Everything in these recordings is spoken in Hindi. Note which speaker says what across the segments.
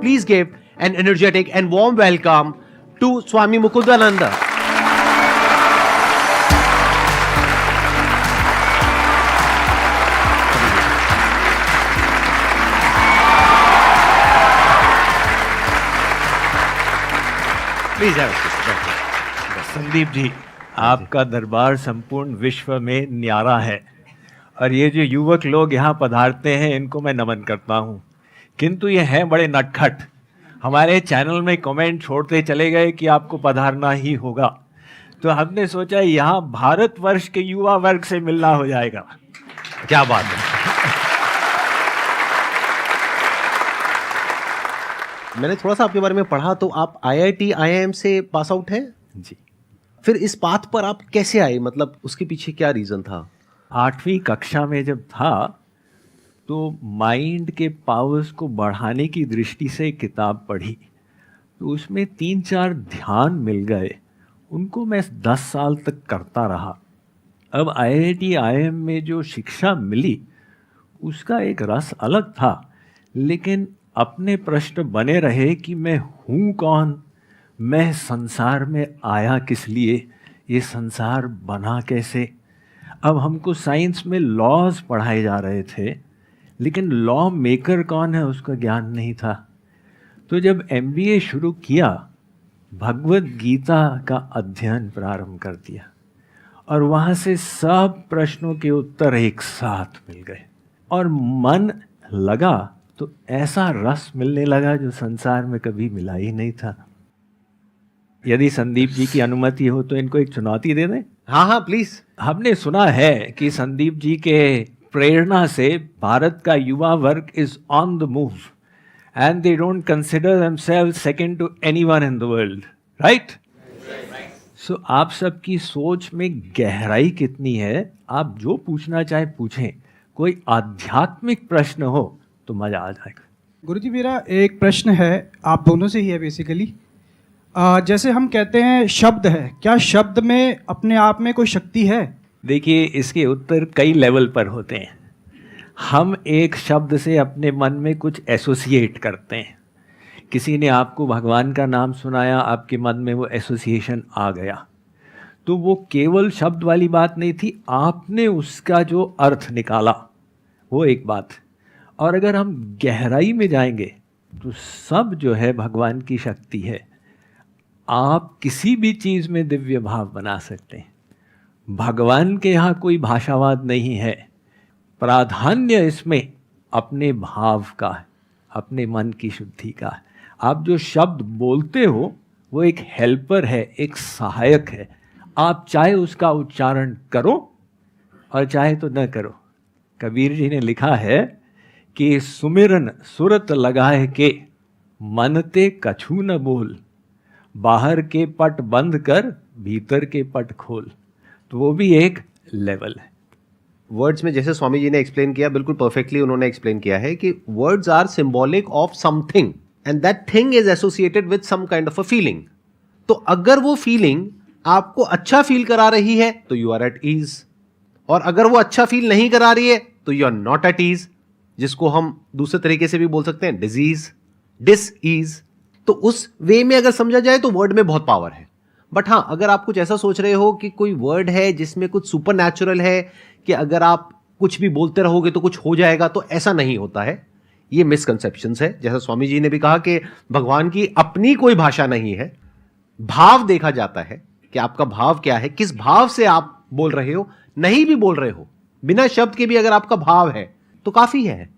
Speaker 1: Please give an energetic and warm welcome to Swami Mukundananda. Please have a seat.
Speaker 2: Sandeep ji, आपका दरबार संपूर्ण विश्व में न्यारा है और ये जो युवक लोग यहाँ पधारते हैं इनको मैं नमन करता हूँ, किंतु ये हैं बड़े नटखट। हमारे चैनल में कमेंट छोड़ते चले गए कि आपको पधारना ही होगा, तो हमने सोचा यहाँ भारतवर्ष के युवा वर्ग से मिलना हो जाएगा।
Speaker 1: क्या बात है। मैंने थोड़ा सा आपके बारे में पढ़ा, तो आप IIT IIM से पास आउट हैं
Speaker 2: जी।
Speaker 1: फिर इस पाथ पर आप कैसे आए, मतलब उसके पीछे क्या रीज़न था?
Speaker 2: 8वीं कक्षा में जब था तो माइंड के पावर्स को बढ़ाने की दृष्टि से एक किताब पढ़ी, तो उसमें 3-4 ध्यान मिल गए, उनको मैं 10 साल तक करता रहा। अब IIT IIM में जो शिक्षा मिली उसका एक रस अलग था, लेकिन अपने प्रश्न बने रहे कि मैं हूँ कौन, मैं संसार में आया किस लिए, ये संसार बना कैसे। अब हमको साइंस में लॉज पढ़ाए जा रहे थे, लेकिन लॉ मेकर कौन है उसका ज्ञान नहीं था। तो जब MBA शुरू किया, भगवत गीता का अध्ययन प्रारंभ कर दिया और वहाँ से सब प्रश्नों के उत्तर एक साथ मिल गए और मन लगा तो ऐसा रस मिलने लगा जो संसार में कभी मिला ही नहीं था। यदि संदीप जी की अनुमति हो तो इनको एक चुनौती दे दें।
Speaker 1: हाँ हाँ प्लीज।
Speaker 2: हमने सुना है कि संदीप जी के प्रेरणा से भारत का युवा वर्ग is on the move and they don't consider themselves second to anyone in the world, right? So आप सबकी सोच में गहराई कितनी है, आप जो पूछना चाहे पूछें। कोई आध्यात्मिक प्रश्न हो तो मजा आ जाएगा।
Speaker 3: गुरुजी, मेरा एक प्रश्न है, आप दोनों से ही है बेसिकली। जैसे हम कहते हैं शब्द है, क्या शब्द में अपने आप में कोई शक्ति है?
Speaker 2: देखिए, इसके उत्तर कई लेवल पर होते हैं। हम एक शब्द से अपने मन में कुछ एसोसिएट करते हैं। किसी ने आपको भगवान का नाम सुनाया, आपके मन में वो एसोसिएशन आ गया, तो वो केवल शब्द वाली बात नहीं थी, आपने उसका जो अर्थ निकाला वो एक बात। और अगर हम गहराई में जाएंगे तो सब जो है भगवान की शक्ति है। आप किसी भी चीज़ में दिव्य भाव बना सकते हैं। भगवान के यहाँ कोई भाषावाद नहीं है। प्राधान्य इसमें अपने भाव का है, अपने मन की शुद्धि का है। आप जो शब्द बोलते हो वो एक हेल्पर है, एक सहायक है। आप चाहे उसका उच्चारण करो और चाहे तो न करो। कबीर जी ने लिखा है कि सुमिरन सुरत लगाए के, मनते कछु न बोल, बाहर के पट बंद कर भीतर के पट खोल। तो वो भी एक लेवल है।
Speaker 1: वर्ड्स में जैसे स्वामी जी ने एक्सप्लेन किया, बिल्कुल परफेक्टली उन्होंने एक्सप्लेन किया है कि words are symbolic of something and that thing is associated with some kind of a feeling. तो अगर वो फीलिंग आपको अच्छा फील करा रही है तो यू आर एट ईज, और अगर वो अच्छा फील नहीं करा रही है तो you are not at ease, जिसको हम दूसरे तरीके से भी बोल सकते हैं डिजीज, डिस ईज। तो उस वे में अगर समझा जाए तो वर्ड में बहुत पावर है। बट हाँ, अगर आप कुछ ऐसा सोच रहे हो कि कोई वर्ड है जिसमें कुछ सुपर नेचुरल है, कि अगर आप कुछ भी बोलते रहोगे तो कुछ हो जाएगा, तो ऐसा नहीं होता है। ये मिसकंसेप्शंस है। जैसा स्वामी जी ने भी कहा कि भगवान की अपनी कोई भाषा नहीं है, भाव देखा जाता है कि आपका भाव क्या है, किस भाव से आप बोल रहे हो। नहीं भी बोल रहे हो, बिना शब्द के भी अगर आपका भाव है तो काफी है,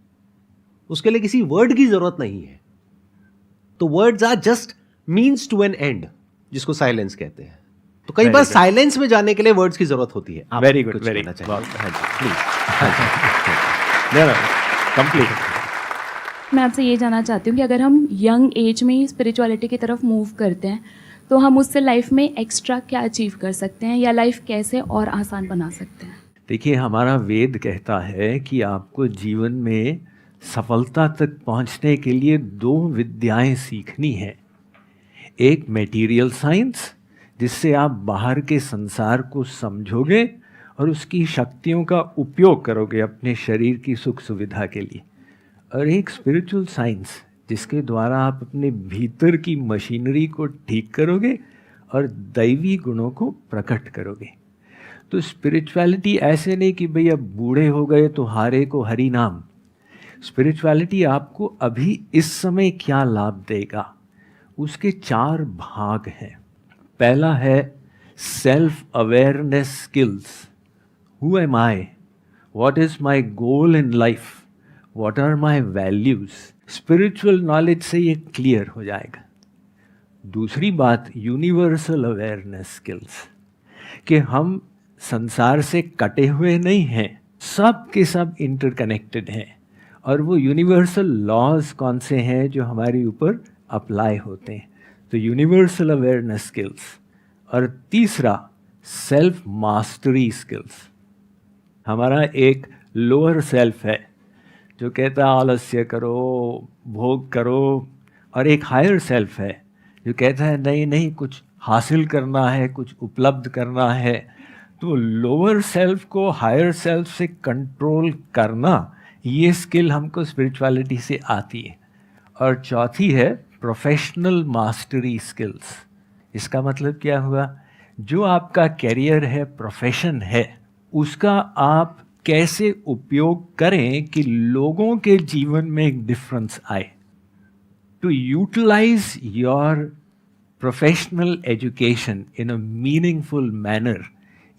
Speaker 1: उसके लिए किसी वर्ड की जरूरत नहीं है। तो words are just means to an end, जिसको साइलेंस कहते हैं। तो कई बार साइलेंस में जाने के लिए वर्ड्स की जरूरत होती है।
Speaker 2: Very good, very complete.
Speaker 4: मैं आपसे ये जानना चाहती हूँ कि अगर हम यंग एज में ही स्पिरिचुअलिटी की तरफ मूव करते हैं तो हम उससे लाइफ में एक्स्ट्रा क्या अचीव कर सकते हैं, या लाइफ कैसे और आसान बना सकते हैं?
Speaker 2: देखिए, हमारा वेद कहता है कि आपको जीवन में सफलता तक पहुंचने के लिए 2 विद्याएं सीखनी है। एक मटेरियल साइंस, जिससे आप बाहर के संसार को समझोगे और उसकी शक्तियों का उपयोग करोगे अपने शरीर की सुख सुविधा के लिए। और एक स्पिरिचुअल साइंस, जिसके द्वारा आप अपने भीतर की मशीनरी को ठीक करोगे और दैवी गुणों को प्रकट करोगे। तो स्पिरिचुअलिटी ऐसे नहीं कि भाई अब बूढ़े हो गए तो हारे को हरि नाम। स्पिरिचुअलिटी आपको अभी इस समय क्या लाभ देगा, उसके 4 भाग हैं। पहला है self awareness skills. Who am I, what is my goal in life, what are my values. Spiritual knowledge से ये क्लियर हो जाएगा। दूसरी बात यूनिवर्सल अवेयरनेस स्किल्स, कि हम संसार से कटे हुए नहीं हैं, सब के सब इंटरकनेक्टेड हैं, और वो यूनिवर्सल लॉज कौन से हैं जो हमारे ऊपर अप्लाई होते हैं। तो यूनिवर्सल अवेयरनेस स्किल्स। और तीसरा सेल्फ मास्टरी स्किल्स। हमारा एक लोअर सेल्फ है जो कहता है आलस्य करो, भोग करो, और एक हायर सेल्फ है जो कहता है नहीं नहीं कुछ हासिल करना है, कुछ उपलब्ध करना है। तो लोअर सेल्फ को हायर सेल्फ से कंट्रोल करना, ये स्किल हमको स्पिरिचुअलिटी से आती है। और चौथी है प्रोफेशनल मास्टरी स्किल्स। इसका मतलब क्या हुआ, जो आपका कैरियर है, प्रोफेशन है, उसका आप कैसे उपयोग करें कि लोगों के जीवन में एक डिफरेंस आए। To utilise your professional education in a meaningful manner,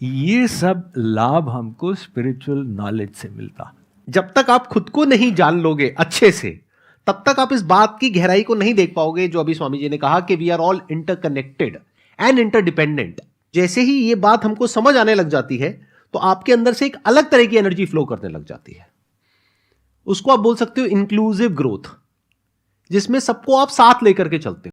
Speaker 2: ये सब लाभ हमको स्पिरिचुअल नॉलेज से मिलता।
Speaker 1: जब तक आप खुद को नहीं जान लोगे अच्छे से, तब तक आप इस बात की गहराई को नहीं देख पाओगे जो अभी स्वामी जी ने कहा कि we are all interconnected and interdependent. जैसे ही ये बात हमको समझ आने लग जाती है तो आपके अंदर से एक अलग तरह की एनर्जी फ्लो करने लग जाती है। उसको आप बोल सकते हो इंक्लूसिव ग्रोथ, जिसमें सबको आप साथ लेकर के चलते हो।